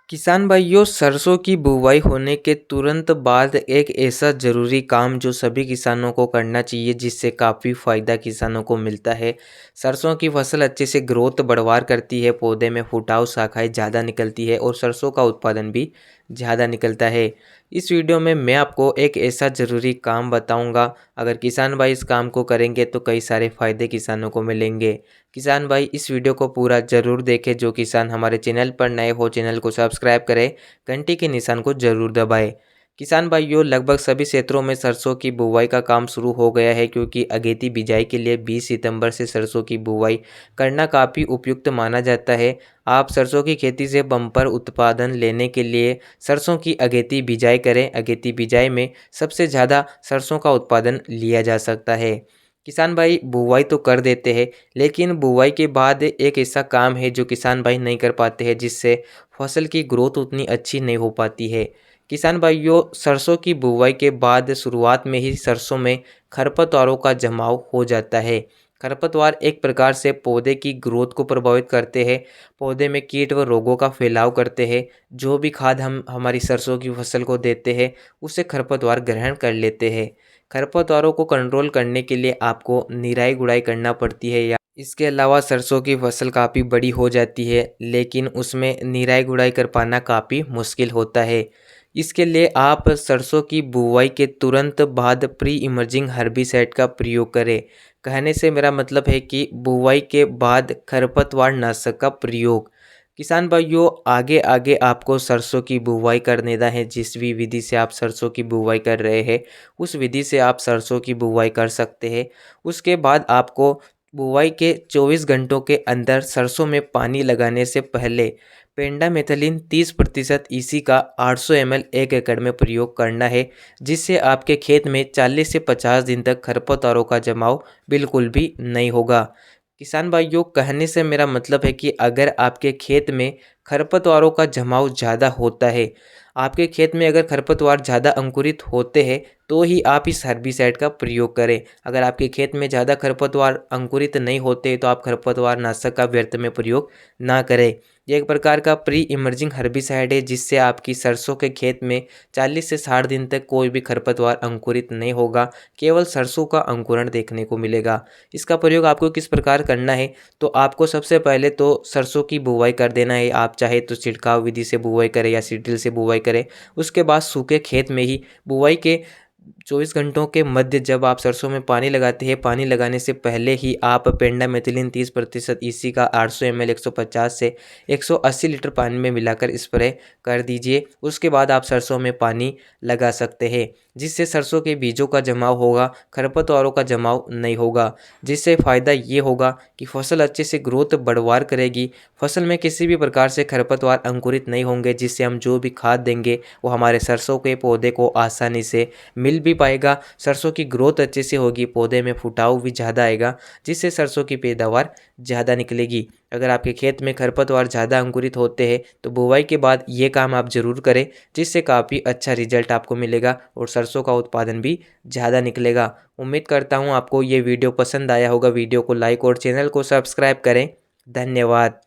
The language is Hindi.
किसान भाइयों, सरसों की बुवाई होने के तुरंत बाद एक ऐसा ज़रूरी काम जो सभी किसानों को करना चाहिए, जिससे काफ़ी फ़ायदा किसानों को मिलता है। सरसों की फसल अच्छे से ग्रोथ बढ़वार करती है, पौधे में फुटाव शाखाएं ज़्यादा निकलती है और सरसों का उत्पादन भी ज़्यादा निकलता है। इस वीडियो में मैं आपको एक ऐसा ज़रूरी काम बताऊंगा। अगर किसान भाई इस काम को करेंगे तो कई सारे फ़ायदे किसानों को मिलेंगे। किसान भाई इस वीडियो को पूरा ज़रूर देखें। जो किसान हमारे चैनल पर नए हो, चैनल को सब्सक्राइब करें, घंटी के निशान को ज़रूर दबाएं। किसान भाइयों, लगभग सभी क्षेत्रों में सरसों की बुवाई का काम शुरू हो गया है, क्योंकि अगेती बिजाई के लिए 20 सितंबर से सरसों की बुवाई करना काफ़ी उपयुक्त माना जाता है। आप सरसों की खेती से बम्पर उत्पादन लेने के लिए सरसों की अगेती बिजाई करें। अगेती बिजाई में सबसे ज़्यादा सरसों का उत्पादन लिया जा सकता है। किसान भाई बुवाई तो कर देते हैं, लेकिन बुवाई के बाद एक ऐसा काम है जो किसान भाई नहीं कर पाते हैं, जिससे फसल की ग्रोथ उतनी अच्छी नहीं हो पाती है। किसान भाइयों, सरसों की बुवाई के बाद शुरुआत में ही सरसों में खरपतवारों का जमाव हो जाता है। खरपतवार एक प्रकार से पौधे की ग्रोथ को प्रभावित करते हैं, पौधे में कीट व रोगों का फैलाव करते हैं। जो भी खाद हम हमारी सरसों की फसल को देते हैं, उसे खरपतवार ग्रहण कर लेते हैं। खरपतवारों को कंट्रोल करने के लिए आपको निराई गुड़ाई करना पड़ती है, या इसके अलावा सरसों की फसल काफ़ी बड़ी हो जाती है, लेकिन उसमें निराई गुड़ाई कर पाना काफ़ी मुश्किल होता है। इसके लिए आप सरसों की बुवाई के तुरंत बाद प्री इमर्जिंग हर्बिसाइड का प्रयोग करें। कहने से मेरा मतलब है कि बुवाई के बाद खरपतवार नाशक का प्रयोग। किसान भाइयों, आगे आगे आपको सरसों की बुवाई कर देना है। जिस भी विधि से आप सरसों की बुवाई कर रहे हैं, उस विधि से आप सरसों की बुवाई कर सकते हैं। उसके बाद आपको बुवाई के 24 घंटों के अंदर सरसों में पानी लगाने से पहले पेंडामेथलिन 30% ईसी का 800 ml 1 एकड़ में प्रयोग करना है, जिससे आपके खेत में 40 से 50 दिन तक खरपतवारों का जमाव बिल्कुल भी नहीं होगा। किसान भाइयों, कहने से मेरा मतलब है कि अगर आपके खेत में खरपतवारों का जमाव ज़्यादा होता है, आपके खेत में अगर खरपतवार ज़्यादा अंकुरित होते हैं, तो ही आप इस हर्बिसाइड का प्रयोग करें। अगर आपके खेत में ज़्यादा खरपतवार अंकुरित नहीं होते, तो आप खरपतवार नाशक का व्यर्थ में प्रयोग ना करें। ये एक प्रकार का प्री इमर्जिंग हर्बिसाइड है, जिससे आपकी सरसों के खेत में 40 से 60 दिन तक कोई भी खरपतवार अंकुरित नहीं होगा, केवल सरसों का अंकुरण देखने को मिलेगा। इसका प्रयोग आपको किस प्रकार करना है, तो आपको सबसे पहले तो सरसों की बुवाई कर देना है। आप चाहे तो छिड़काव विधि से बुवाई करें या सीडड्रिल से बुवाई करें। उसके बाद सूखे खेत में ही बुवाई के 24 घंटों के मध्य जब आप सरसों में पानी लगाते हैं, पानी लगाने से पहले ही आप पेंडामेथिलिन 30% ईसी का 800 ml 150 से 180 लीटर पानी में मिलाकर स्प्रे कर दीजिए। उसके बाद आप सरसों में पानी लगा सकते हैं, जिससे सरसों के बीजों का जमाव होगा, खरपतवारों का जमाव नहीं होगा। जिससे फ़ायदा ये होगा कि फसल अच्छे से ग्रोथ बढ़वार करेगी, फसल में किसी भी प्रकार से खरपतवार अंकुरित नहीं होंगे, जिससे हम जो भी खाद देंगे वो हमारे सरसों के पौधे को आसानी से मिल भी पाएगा। सरसों की ग्रोथ अच्छे से होगी, पौधे में फुटाव भी ज़्यादा आएगा, जिससे सरसों की पैदावार ज़्यादा निकलेगी। अगर आपके खेत में खरपतवार ज़्यादा अंकुरित होते हैं, तो बुवाई के बाद ये काम आप ज़रूर करें, जिससे काफ़ी अच्छा रिजल्ट आपको मिलेगा और सरसों का उत्पादन भी ज़्यादा निकलेगा। उम्मीद करता हूँ आपको ये वीडियो पसंद आया होगा। वीडियो को लाइक और चैनल को सब्सक्राइब करें। धन्यवाद।